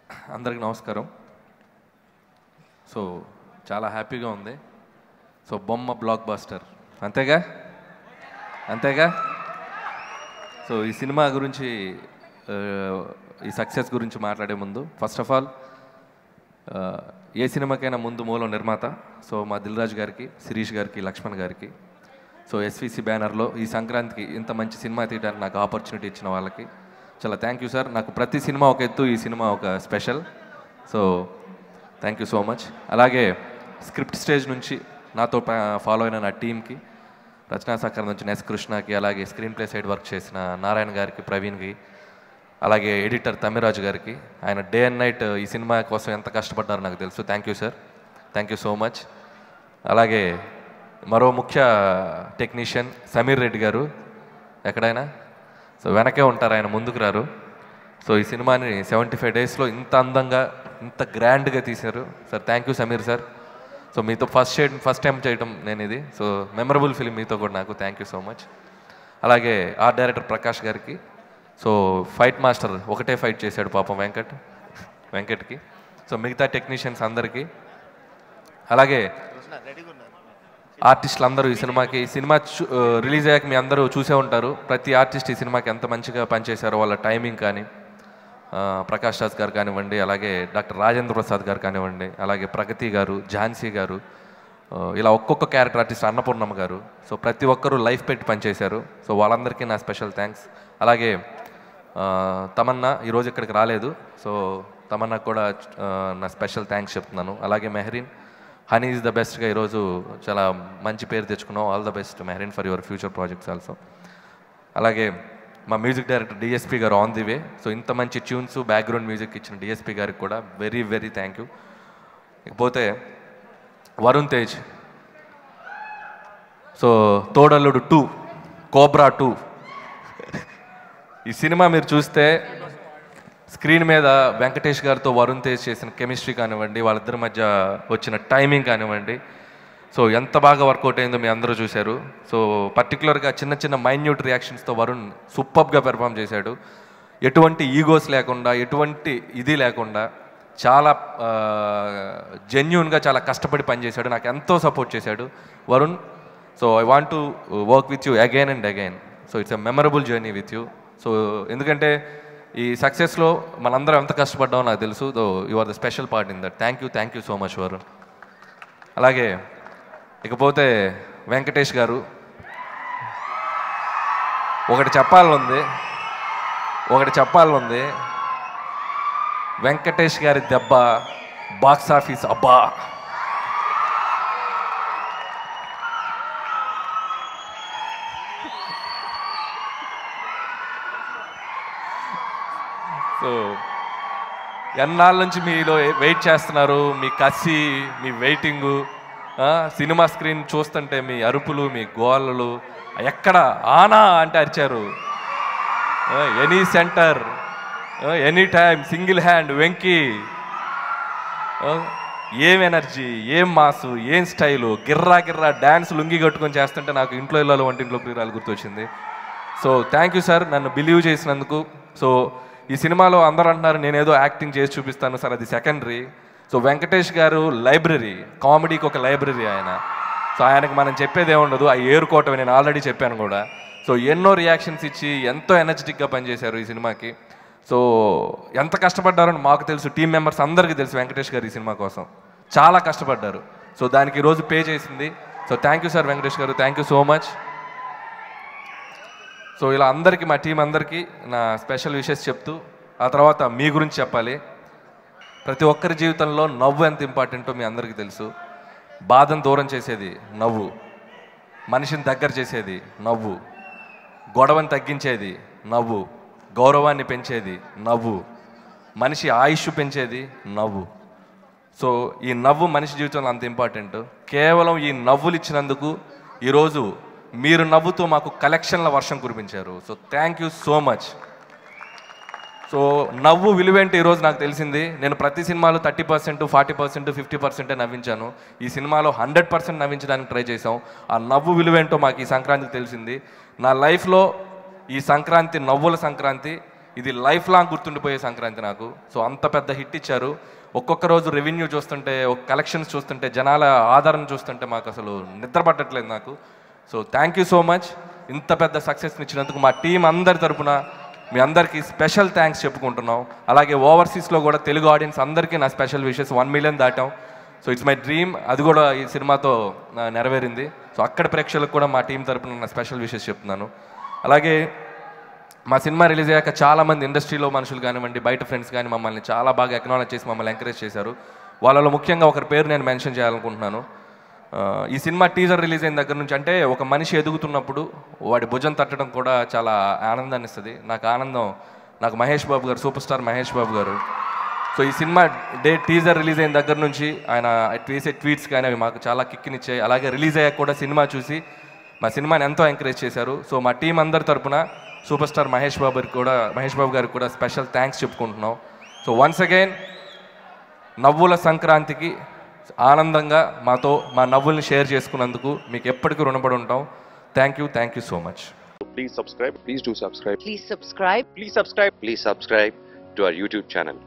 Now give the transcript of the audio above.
అందరికి నమస్కారం. సో చాలా హ్యాపీగా ఉంది. సో బొమ్మ బ్లాక్ బాస్టర్ అంతేగా అంతేగా. సో ఈ సినిమా గురించి ఈ సక్సెస్ గురించి మాట్లాడే ముందు ఫస్ట్ ఆఫ్ ఆల్ ఏ సినిమాకైనా ముందు మూలం నిర్మాత. సో మా దిల్ రాజు గారికి, శిరీష్ గారికి, లక్ష్మణ్ గారికి, సో ఎస్విసి బ్యానర్లో ఈ సంక్రాంతికి ఇంత మంచి సినిమా తీయడానికి నాకు ఆపర్చునిటీ ఇచ్చిన వాళ్ళకి చాలా థ్యాంక్ యూ సార్. నాకు ప్రతి సినిమా ఒక ఎత్తు, ఈ సినిమా ఒక special. So thank you so much. అలాగే స్క్రిప్ట్ స్టేజ్ నుంచి నాతో ఫాలో అయిన నా టీంకి, రచనా సహకారం నుంచి ఎస్ కృష్ణకి, అలాగే స్క్రీన్ ప్లే సైడ్ వర్క్ చేసిన నారాయణ గారికి, ప్రవీణ్కి, అలాగే ఎడిటర్ తమ్మిరాజు గారికి, ఆయన డే అండ్ నైట్ ఈ సినిమా కోసం ఎంత కష్టపడ్డారో నాకు తెలుసు. Thank you sir, thank you so much. అలాగే మరో ముఖ్య టెక్నీషియన్ సమీర్ రెడ్డి గారు, ఎక్కడైనా సో వెనకే ఉంటారు, ఆయన ముందుకు రారు. సో ఈ సినిమాని 75 డేస్లో ఇంత అందంగా ఇంత గ్రాండ్గా తీశారు sir. Thank you Sameer sir. So మీతో ఫస్ట్ టైం చేయడం నేను ఇది. సో మెమరబుల్ ఫిలిం మీతో కూడా నాకు. Thank you so much. అలాగే ఆర్ట్ డైరెక్టర్ ప్రకాష్ గారికి, సో ఫైట్ మాస్టర్ ఒకటే ఫైట్ చేశాడు పాపం వెంకట్కి. సో మిగతా టెక్నీషియన్స్ అందరికీ, అలాగే ఆర్టిస్టులు అందరూ ఈ సినిమా రిలీజ్ అయ్యాక మీ అందరూ చూసే ఉంటారు. ప్రతి ఆర్టిస్ట్ ఈ సినిమాకి ఎంత మంచిగా పనిచేశారో, వాళ్ళ టైమింగ్ కానీ, ప్రకాష్ రాజ్ గారు కానివ్వండి, అలాగే డాక్టర్ రాజేంద్ర ప్రసాద్ గారు కానివ్వండి, అలాగే ప్రగతి గారు, ఝాన్సీ గారు, ఇలా ఒక్కొక్క క్యారెక్టర్ ఆర్టిస్ట్ అన్నపూర్ణమ్మ గారు, సో ప్రతి ఒక్కరూ లైఫ్ పెట్టి పనిచేశారు. సో వాళ్ళందరికీ నా స్పెషల్ థ్యాంక్స్. అలాగే తమన్నా ఈరోజు ఇక్కడికి రాలేదు, సో తమన్నాకు కూడా నా స్పెషల్ థ్యాంక్స్ చెప్తున్నాను. అలాగే మెహరీన్, హనీ ఈజ్ ద బెస్ట్గా ఈరోజు చాలా మంచి పేరు తెచ్చుకున్నాం. All the best Mehreen for your future projects also. అలాగే మా మ్యూజిక్ డైరెక్టర్ డిఎస్పి గారు ఆన్ ది వే. సో ఇంత మంచి ట్యూన్స్, బ్యాక్గ్రౌండ్ మ్యూజిక్ ఇచ్చిన డిఎస్పి గారికి కూడా వెరీ వెరీ థ్యాంక్ యూ. ఇకపోతే వరుణ్ తేజ్, సో తోడల్లుడు 2, కోబ్రా 2 ఈ సినిమా మీరు చూస్తే స్క్రీన్ మీద వెంకటేష్ గారితో వరుణ్ తేజ్ చేసిన కెమిస్ట్రీ కానివ్వండి, వాళ్ళిద్దరి మధ్య వచ్చిన టైమింగ్ కానివ్వండి, సో ఎంత బాగా వర్కౌట్ అయిందో మీ అందరూ చూశారు. సో పర్టికులర్గా చిన్న చిన్న మైన్యూట్ రియాక్షన్స్తో వరుణ్ సూపర్గా పెర్ఫామ్ చేశాడు. ఎటువంటి ఈగోస్ లేకుండా, ఎటువంటి ఇది లేకుండా చాలా జెన్యూన్గా చాలా కష్టపడి పనిచేశాడు. నాకు ఎంతో సపోర్ట్ చేశాడు Varun. So I want to work with you again and again. So it's a memorable journey with you. So ఎందుకంటే ఈ సక్సెస్లో మనందరం ఎంత కష్టపడ్డామో నాకు తెలుసు. Though you are the special part in that. Thank you so much Varun. అలాగే ఇకపోతే వెంకటేష్ గారు, ఒకటి చెప్పాలనుంది. వెంకటేష్ గారి దెబ్బ బాక్స్ ఆఫీస్ అబ్బా. సో ఎన్నాళ్ళ నుంచి మీలో వెయిట్ చేస్తున్నారు, మీ కసి, మీ వెయిటింగు, సినిమా స్క్రీన్ చూస్తుంటే మీ అరుపులు, మీ గోలలు, ఎక్కడ ఆనా అంటే అరిచారు. Any centre, any time, single hand Venky. ఏం ఎనర్జీ, ఏం మాసు, ఏం స్టైలు, గిర్రా డ్యాన్స్ లుంగి కట్టుకొని చేస్తుంటే నాకు ఇంట్లో ఇళ్ళలో వంటింట్లో ప్రియురాలు గుర్తొచ్చింది. సో థ్యాంక్ యూ సార్, నన్ను బిలీవ్ చేసినందుకు. సో ఈ సినిమాలో అందరూ అంటున్నారు నేనేదో యాక్టింగ్ చేసి చూపిస్తాను సార్, అది సెకండరీ. సో వెంకటేష్ గారు లైబ్రరీ, కామెడీకి ఒక లైబ్రరీ ఆయన. సో ఆయనకు మనం చెప్పేది ఏముండదు, ఆ ఏరుకోవటం నేను ఆల్రెడీ చెప్పాను కూడా. సో ఎన్నో రియాక్షన్స్ ఇచ్చి ఎంతో ఎనర్జెటిక్గా పనిచేశారు ఈ సినిమాకి. సో ఎంత కష్టపడ్డారో మాకు తెలుసు, టీం మెంబర్స్ అందరికీ తెలుసు. వెంకటేష్ గారు ఈ సినిమా కోసం చాలా కష్టపడ్డారు. సో దానికి ఈరోజు పే చేసింది. So thank you sir Venkatesh garu, thank you so much. So ఇలా అందరికీ, మా టీం అందరికీ నా స్పెషల్ విషెస్ చెప్తూ, ఆ తర్వాత మీ గురించి చెప్పాలి. ప్రతి ఒక్కరి జీవితంలో నవ్వు ఎంత ఇంపార్టెంటో మీ అందరికీ తెలుసు. బాధను దూరం చేసేది నవ్వు, మనిషిని దగ్గర చేసేది నవ్వు, గొడవని తగ్గించేది నవ్వు, గౌరవాన్ని పెంచేది నవ్వు, మనిషి ఆయుష్ పెంచేది నవ్వు. సో ఈ నవ్వు మనిషి జీవితంలో అంత ఇంపార్టెంట్. కేవలం ఈ నవ్వులు ఇచ్చినందుకు ఈరోజు మీరు నవ్వుతూ మాకు కలెక్షన్ల వర్షం కురిపించారు. So thank you so much. So నవ్వు విలువేంటి ఈరోజు నాకు తెలిసింది. నేను ప్రతి సినిమాలో 30%, 40%, 50% నవ్వించాను. ఈ సినిమాలో 100% నవ్వించడానికి ట్రై చేసాం. ఆ నవ్వు విలువేంటో మాకు ఈ సంక్రాంతికి తెలిసింది. నా లైఫ్లో ఈ సంక్రాంతి నవ్వుల సంక్రాంతి. ఇది లైఫ్ లాంగ్ గుర్తుండిపోయే సంక్రాంతి నాకు. సో అంత పెద్ద హిట్ ఇచ్చారు. ఒక్కొక్క రోజు రెవెన్యూ చూస్తుంటే, ఒక కలెక్షన్స్ చూస్తుంటే, జనాల ఆదరణ చూస్తుంటే మాకు అసలు నిద్ర పట్టట్లేదు నాకు. So thank you so much. ఇంత పెద్ద సక్సెస్ని ఇచ్చినందుకు మా టీం అందరి తరపున మీ అందరికీ స్పెషల్ థ్యాంక్స్ చెప్పుకుంటున్నాం. అలాగే ఓవర్సీస్లో కూడా తెలుగు ఆడియన్స్ అందరికీ నా స్పెషల్ విషెస్. 1 million దాటాం. So it's my dream. అది కూడా ఈ సినిమాతో నెరవేరింది. సో అక్కడ ప్రేక్షకులకు కూడా మా టీం తరపున నా స్పెషల్ విషెస్ చెప్తున్నాను. అలాగే మా సినిమా రిలీజ్ అయ్యాక చాలామంది ఇండస్ట్రీలో మనుషులు కానివ్వండి, బయట ఫ్రెండ్స్ కానీ మమ్మల్ని చాలా బాగా ఎక్నాలెడ్జ్ చేసి మమ్మల్ని ఎంకరేజ్ చేశారు. వాళ్ళలో ముఖ్యంగా ఒకరి పేరు నేను మెన్షన్ చేయాలనుకుంటున్నాను. ఈ సినిమా టీజర్ రిలీజ్ అయిన దగ్గర నుంచి, అంటే ఒక మనిషి ఎదుగుతున్నప్పుడు వాడి భుజం తట్టడం కూడా చాలా ఆనందాన్ని ఇస్తుంది. నాకు మహేష్ బాబు గారు, సూపర్ స్టార్ మహేష్ బాబు గారు. సో ఈ సినిమా టీజర్ రిలీజ్ అయిన దగ్గర నుంచి ఆయన వేసే ట్వీట్స్ కానీ అవి మాకు చాలా కిక్కినిచ్చాయి. అలాగే రిలీజ్ అయ్యాక కూడా సినిమా చూసి మా సినిమాని ఎంతో ఎంకరేజ్ చేశారు. సో మా టీం అందరి తరపున సూపర్ స్టార్ మహేష్ బాబు గారికి కూడా స్పెషల్ థ్యాంక్స్ చెప్పుకుంటున్నాం. సో వన్స్ అగైన్ నవ్వుల సంక్రాంతికి ఆనందంగా మాతో మా నవ్వుల్ని షేర్ చేసుకున్నందుకు మీకు ఎప్పటికీ రుణపడి ఉంటాం. Thank you so much. Please subscribe. Please do subscribe. Please subscribe. Please subscribe. Please subscribe to our YouTube channel.